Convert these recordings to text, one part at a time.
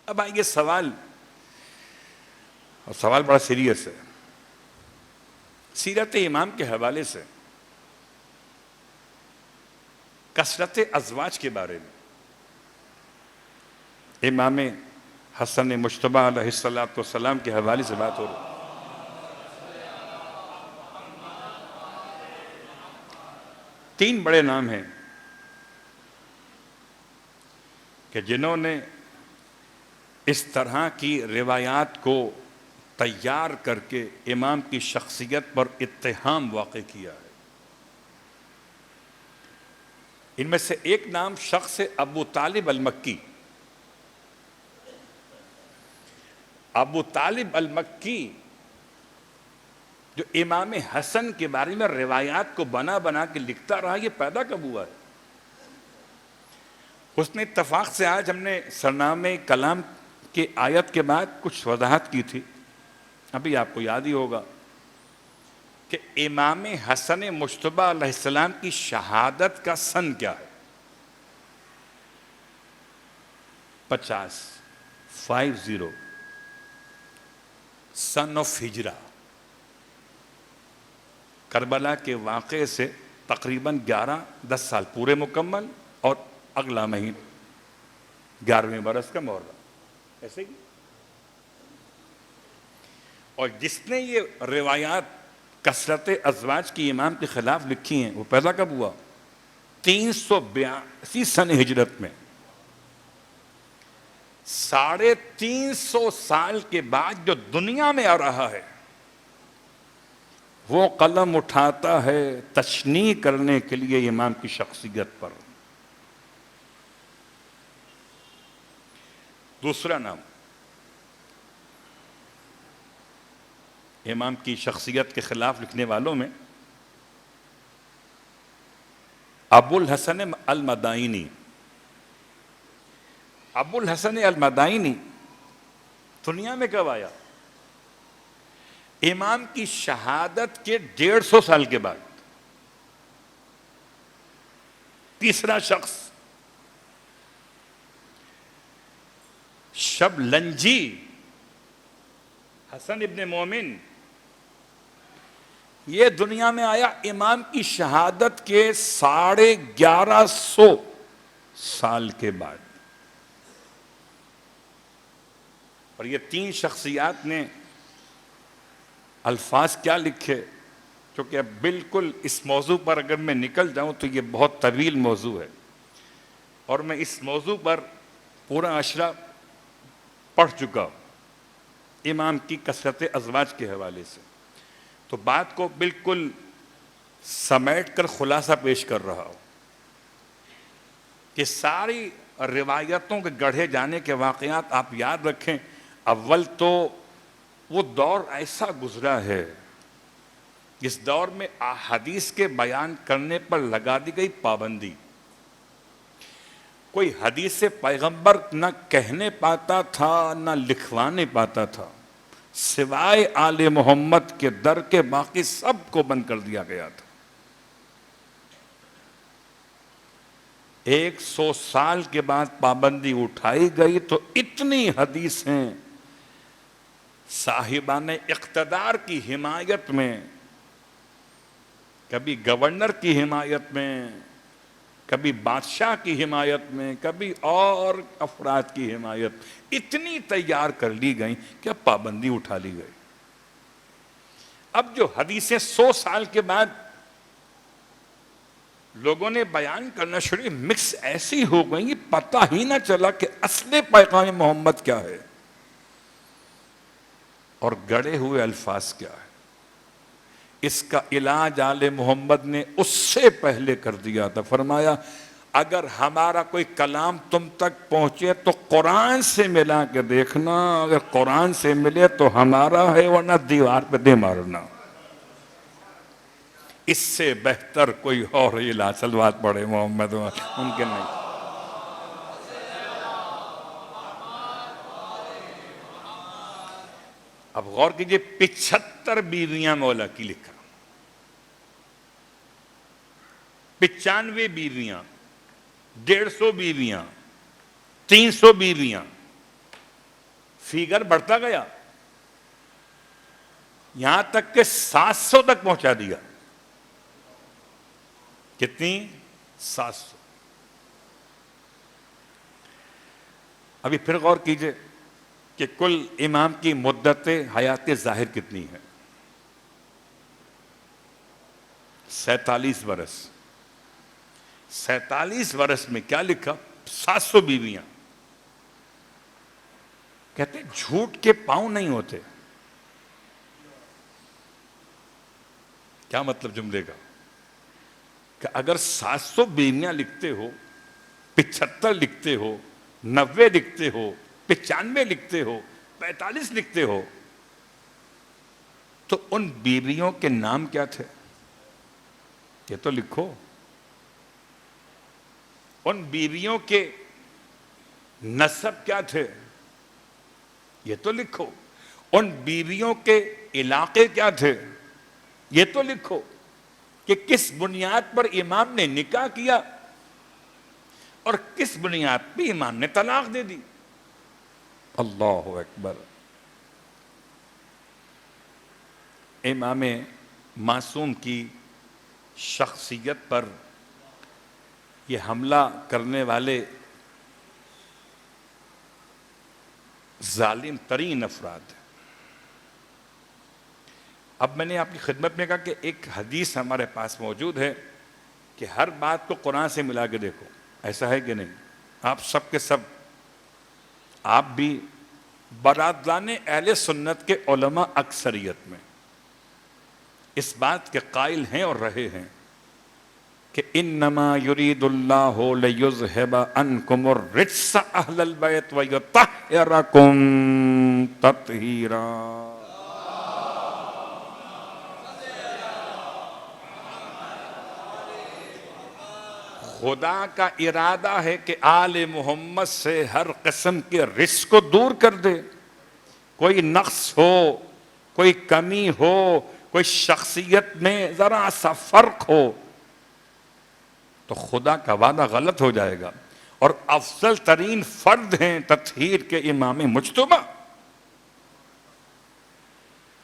اب آئیے سوال، اور سوال بڑا سیریس ہے، سیرت امام کے حوالے سے کثرت ازواج کے بارے میں امام حسن مجتبی علیہ السلام کے حوالے سے بات ہو رہی ہے۔ 3 بڑے نام ہیں کہ جنہوں نے اس طرح کی روایات کو تیار کر کے امام کی شخصیت پر اتہام واقع کیا ہے۔ ان میں سے ایک نام شخص ابو طالب المکی۔ ابو طالب المکی جو امام حسن کے بارے میں روایات کو بنا بنا کے لکھتا رہا، یہ پیدا کب ہوا ہے؟ حسن اتفاق سے آج ہم نے سرنامے کلام کی آیت کے بعد کچھ وضاحت کی تھی، ابھی آپ کو یاد ہی ہوگا کہ امام حسن مجتبی علیہ السلام کی شہادت کا سن کیا ہے؟ 50 سن آف ہجرہ، کربلا کے واقعے سے تقریباً 10 سال پورے مکمل، اور اگلا مہینہ 11ویں برس کا محرم، ایسے ہی۔ اور جس نے یہ روایات کثرت ازواج کی امام کے خلاف لکھی ہیں، وہ پیدا کب ہوا؟ 382 سن ہجرت میں۔ 350 سال کے بعد جو دنیا میں آ رہا ہے، وہ قلم اٹھاتا ہے تشنیع کرنے کے لیے امام کی شخصیت پر۔ دوسرا نام امام کی شخصیت کے خلاف لکھنے والوں میں ابو الحسن المدائنی۔ ابو الحسن المدائنی دنیا میں کب آیا؟ امام کی شہادت کے 150 سال کے بعد۔ تیسرا شخص شبلنجی حسن ابن مومن، یہ دنیا میں آیا امام کی شہادت کے 1150 سال کے بعد۔ اور یہ 3 شخصیات نے الفاظ کیا لکھے، کیونکہ اب بالکل اس موضوع پر اگر میں نکل جاؤں تو یہ بہت طویل موضوع ہے، اور میں اس موضوع پر پورا عشرہ پڑھ چکا ہوں امام کی کثرت ازواج کے حوالے سے، تو بات کو بالکل سمیٹ کر خلاصہ پیش کر رہا ہوں کہ ساری روایتوں کے گڑھے جانے کے واقعات آپ یاد رکھیں۔ اول تو وہ دور ایسا گزرا ہے جس دور میں احادیث کے بیان کرنے پر لگا دی گئی پابندی، کوئی حدیث پیغمبر نہ کہنے پاتا تھا نہ لکھوانے پاتا تھا، سوائے آل محمد کے در کے باقی سب کو بند کر دیا گیا تھا۔ 100 سال کے بعد پابندی اٹھائی گئی تو اتنی حدیثیں صاحبان اقتدار کی حمایت میں، کبھی گورنر کی حمایت میں، کبھی بادشاہ کی حمایت میں، کبھی اور افراد کی حمایت، اتنی تیار کر لی گئیں کہ اب پابندی اٹھا لی گئی۔ اب جو حدیثیں 100 سال کے بعد لوگوں نے بیان کرنا شروع، مکس ایسی ہو گئی پتہ ہی نہ چلا کہ اصل پیغام محمد کیا ہے اور گڑے ہوئے الفاظ کیا ہے۔ اس کا علاج آل محمد نے اس سے پہلے کر دیا تھا، فرمایا اگر ہمارا کوئی کلام تم تک پہنچے تو قرآن سے ملا کے دیکھنا، اگر قرآن سے ملے تو ہمارا ہے ورنہ دیوار پہ دے مارنا۔ اس سے بہتر کوئی اور علاج، صلوات پڑھے محمد، ممکن نہیں۔ اب غور کیجئے، 75 بیویاں مولا کی لکھا، 95 بیویاں، 150 بیویاں، 300 بیویاں، فیگر بڑھتا گیا یہاں تک کہ 700 تک پہنچا دیا. کتنی؟ 700. ابھی پھر غور کیجئے کہ کل امام کی مدت حیات ظاہر کتنی ہے؟ 47 برس. 47 برس میں کیا لکھا؟ 700 بیویاں. کہتے جھوٹ کے پاؤں نہیں ہوتے. کیا مطلب جملے کا؟ کہ اگر 700 بیویاں لکھتے ہو، 75 لکھتے ہو، 90 لکھتے ہو، 95 لکھتے ہو، 45 لکھتے ہو، تو ان بیویوں کے نام کیا تھے؟ یہ تو لکھو. ان بیویوں کے نسب کیا تھے؟ یہ تو لکھو. ان بیویوں کے علاقے کیا تھے؟ یہ تو لکھو. کہ کس بنیاد پر امام نے نکاح کیا اور کس بنیاد پہ امام نے طلاق دے دی. اللہ اکبر. امام معصوم کی شخصیت پر یہ حملہ کرنے والے ظالم ترین افراد ہیں. اب میں نے آپ کی خدمت میں کہا کہ ایک حدیث ہمارے پاس موجود ہے کہ ہر بات کو قرآن سے ملا کے دیکھو. ایسا ہے کہ نہیں؟ آپ سب کے سب، آپ بھی برادران اہل سنت کے علماء اکثریت میں اس بات کے قائل ہیں اور رہے ہیں کہ انما یرید اللہ لیذھب عنکم الرجس اہل البیت ویطہرکم تطہیرا. خدا کا ارادہ ہے کہ آل محمد سے ہر قسم کے رجس کو دور کر دے. کوئی نقص ہو، کوئی کمی ہو، کوئی شخصیت میں ذرا سا فرق ہو تو خدا کا وعدہ غلط ہو جائے گا. اور افضل ترین فرد ہیں تطہیر کے امام مجتبی.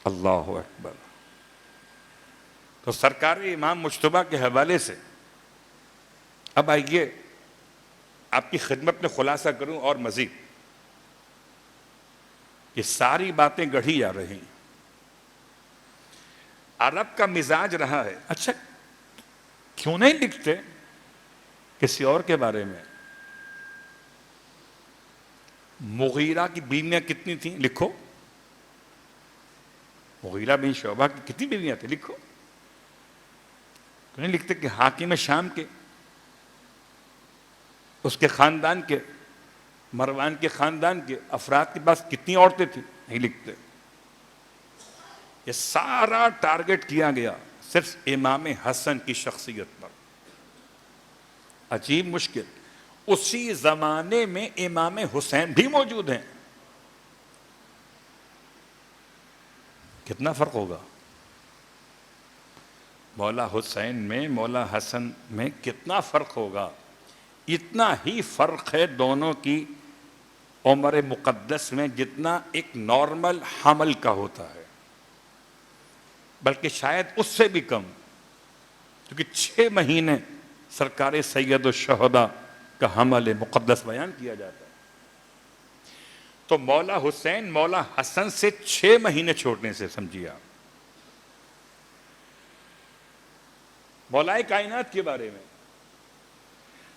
اللہ اکبر. تو سرکار امام مجتبی کے حوالے سے اب آئیے آپ کی خدمت میں خلاصہ کروں اور مزید. یہ ساری باتیں گڑھی جا رہی ہیں. عرب کا مزاج رہا ہے. اچھا کیوں نہیں لکھتے کسی اور کے بارے میں؟ مغیرہ کی بیویاں کتنی تھیں؟ لکھو. مغیرہ بن شعبہ کی کتنی بیویاں تھیں؟ لکھو. کیوں نہیں لکھتے کہ حاکم شام کے، اس کے خاندان کے، مروان کے خاندان کے افراد کے پاس کتنی عورتیں تھیں؟ نہیں لکھتے. یہ سارا ٹارگٹ کیا گیا صرف امام حسن کی شخصیت پر. عجیب مشکل. اسی زمانے میں امام حسین بھی موجود ہیں. کتنا فرق ہوگا؟ مولا حسین میں، مولا حسن میں کتنا فرق ہوگا؟ اتنا ہی فرق ہے دونوں کی عمر مقدس میں جتنا ایک نارمل حمل کا ہوتا ہے، بلکہ شاید اس سے بھی کم، کیونکہ 6 مہینے سرکار سید الشہداء کا حمل مقدس بیان کیا جاتا ہے. تو مولا حسین مولا حسن سے 6 مہینے چھوڑنے سے سمجھیے آپ. مولا کائنات کے بارے میں،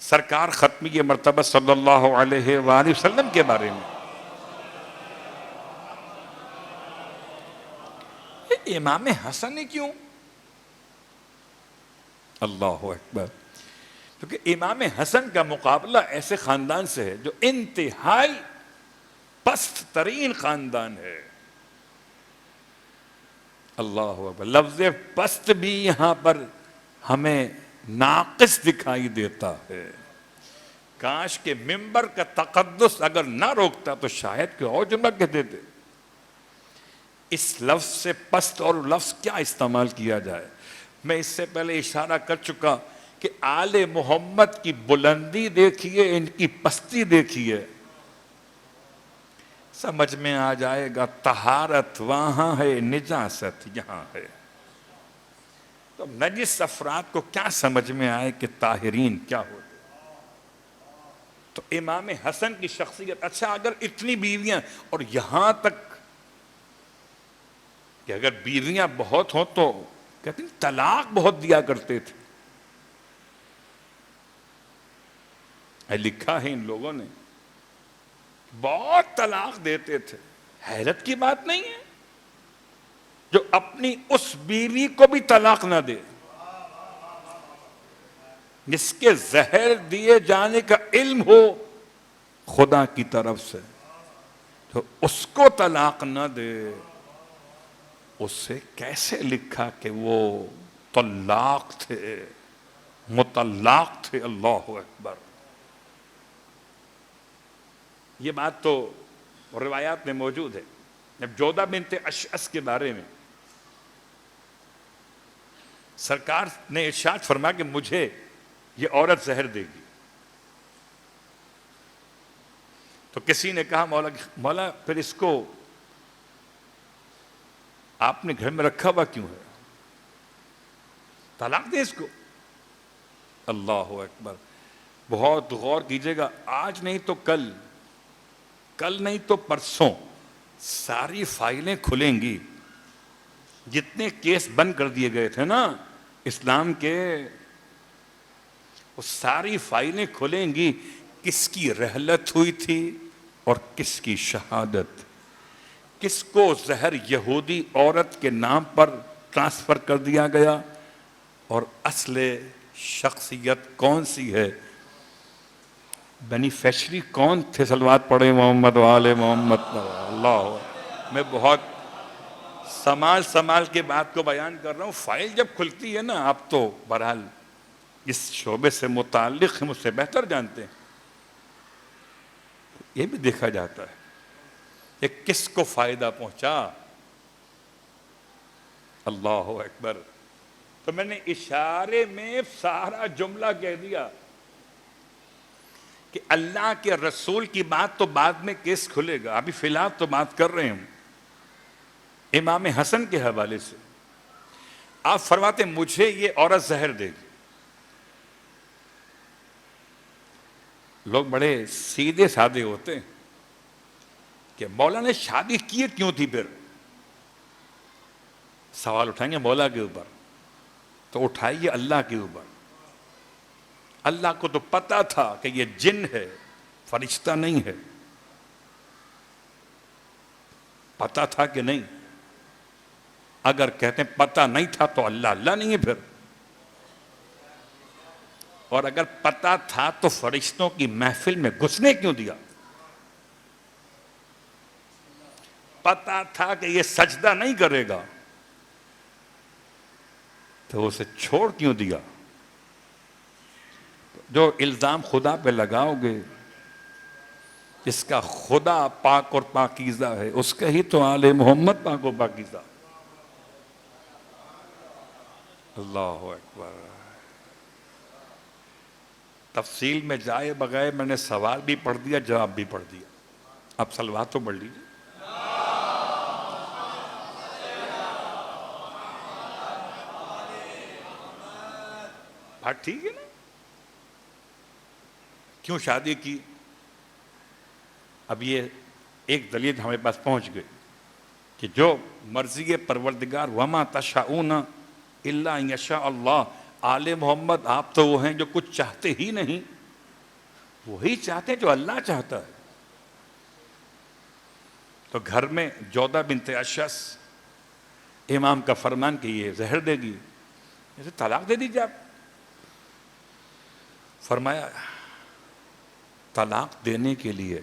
سرکار ختمی مرتبہ صلی اللہ علیہ وآلہ وسلم کے بارے میں، امام حسن نے کیوں؟ اللہ اکبر. کیونکہ امام حسن کا مقابلہ ایسے خاندان سے ہے جو انتہائی پست ترین خاندان ہے. اللہ اکبر. لفظ پست بھی یہاں پر ہمیں ناقص دکھائی دیتا ہے. کاش کہ منبر کا تقدس اگر نہ روکتا تو شاید کوئی اور جملہ کہہ دیتے. اس لفظ سے پست اور لفظ کیا استعمال کیا جائے؟ میں اس سے پہلے اشارہ کر چکا کہ آل محمد کی بلندی دیکھیے، ان کی پستی دیکھیے. سمجھ میں آ جائے گا طہارت وہاں ہے، نجاست یہاں ہے۔ تو نجس افراد کو کیا سمجھ میں آئے کہ طاہرین کیا ہوتے؟ تو امام حسن کی شخصیت، اچھا اگر اتنی بیویاں، اور یہاں تک کہ اگر بیویاں بہت ہوں تو کہتے ہیں طلاق بہت دیا کرتے تھے۔ لکھا ہے ان لوگوں نے بہت طلاق دیتے تھے۔ حیرت کی بات نہیں ہے جو اپنی اس بیوی کو بھی طلاق نہ دے، جس کے زہر دیے جانے کا علم ہو خدا کی طرف سے، تو اس کو طلاق نہ دے۔ اس سے کیسے لکھا کہ وہ طلاق تھے، مطلق تھے؟ اللہ اکبر! یہ بات تو روایات میں موجود ہے۔ جب جودہ بنت اشعث کے بارے میں سرکار نے ارشاد فرمایا کہ مجھے یہ عورت زہر دے گی، تو کسی نے کہا مولا پھر اس کو آپ نے گھر میں رکھا ہوا کیوں ہے؟ طلاق دے اس کو۔ اللہ اکبر! بہت غور کیجئے گا، آج نہیں تو کل، کل نہیں تو پرسوں ساری فائلیں کھلیں گی۔ جتنے کیس بند کر دیے گئے تھے نا اسلام کے، وہ ساری فائلیں کھلیں گی، کس کی رحلت ہوئی تھی اور کس کی شہادت، کس کو زہر یہودی عورت کے نام پر ٹرانسفر کر دیا گیا اور اصل شخصیت کون سی ہے، بینیفیشری کون تھے۔ صلوات پڑھیں محمد وآل محمد۔ اللہ، میں بہت سمال کے بات کو بیان کر رہا ہوں۔ فائل جب کھلتی ہے نا، آپ تو بہرحال اس شعبے سے متعلق ہیں، مجھ سے بہتر جانتے ہیں، یہ بھی دیکھا جاتا ہے کہ کس کو فائدہ پہنچا۔ اللہ اکبر! تو میں نے اشارے میں سارا جملہ کہہ دیا کہ اللہ کے رسول کی بات تو بعد میں کیس کھلے گا، ابھی فی الحال تو بات کر رہے ہیں امام حسن کے حوالے سے۔ آپ فرماتے مجھے یہ عورت زہر دے گی۔ لوگ بڑے سیدھے سادے ہوتے ہیں کہ مولا نے شادی کی کیوں تھی؟ پھر سوال اٹھائیں گے مولا کے اوپر، تو اٹھائیے اللہ کے اوپر۔ اللہ کو تو پتا تھا کہ یہ جن ہے، فرشتہ نہیں ہے، پتا تھا کہ نہیں؟ اگر کہتے ہیں پتا نہیں تھا تو اللہ نہیں ہے پھر، اور اگر پتا تھا تو فرشتوں کی محفل میں گھسنے کیوں دیا؟ پتا تھا کہ یہ سجدہ نہیں کرے گا تو اسے چھوڑ کیوں دیا؟ جو الزام خدا پہ لگاؤ گے، جس کا خدا پاک اور پاکیزہ ہے، اس کا ہی تو آل محمد پاک و پاکیزہ۔ اللہ اکبر! تفصیل میں جائے بغیر میں نے سوال بھی پڑھ دیا، جواب بھی پڑھ دیا۔ اب صلوات تو پڑھ لیجیے۔ بات ٹھیک ہے نا؟ کیوں شادی کی؟ اب یہ ایک دلیل ہمارے پاس پہنچ گئی کہ جو مرضی پروردگار وما تشاؤون الا ان یشاء اللہ، آل محمد آپ تو وہ ہیں جو کچھ چاہتے ہی نہیں، وہی چاہتے ہیں جو اللہ چاہتا ہے۔ تو گھر میں جودہ بنت اشعث، امام کا فرمان کہ یہ زہر دے گی، اسے طلاق دے دیجیے آپ۔ فرمایا طلاق دینے کے لیے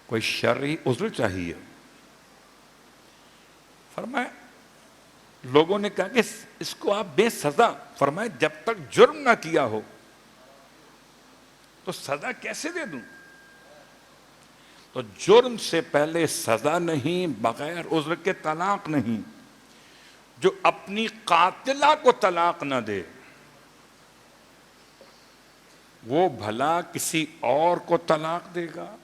کوئی شرعی عذر چاہیے۔ فرمایا لوگوں نے کہا کہ اس کو آپ بے سزا، فرمایا جب تک جرم نہ کیا ہو تو سزا کیسے دے دوں؟ تو جرم سے پہلے سزا نہیں، بغیر عذر کے طلاق نہیں۔ جو اپنی قاتلہ کو طلاق نہ دے وہ بھلا کسی اور کو طلاق دے گا؟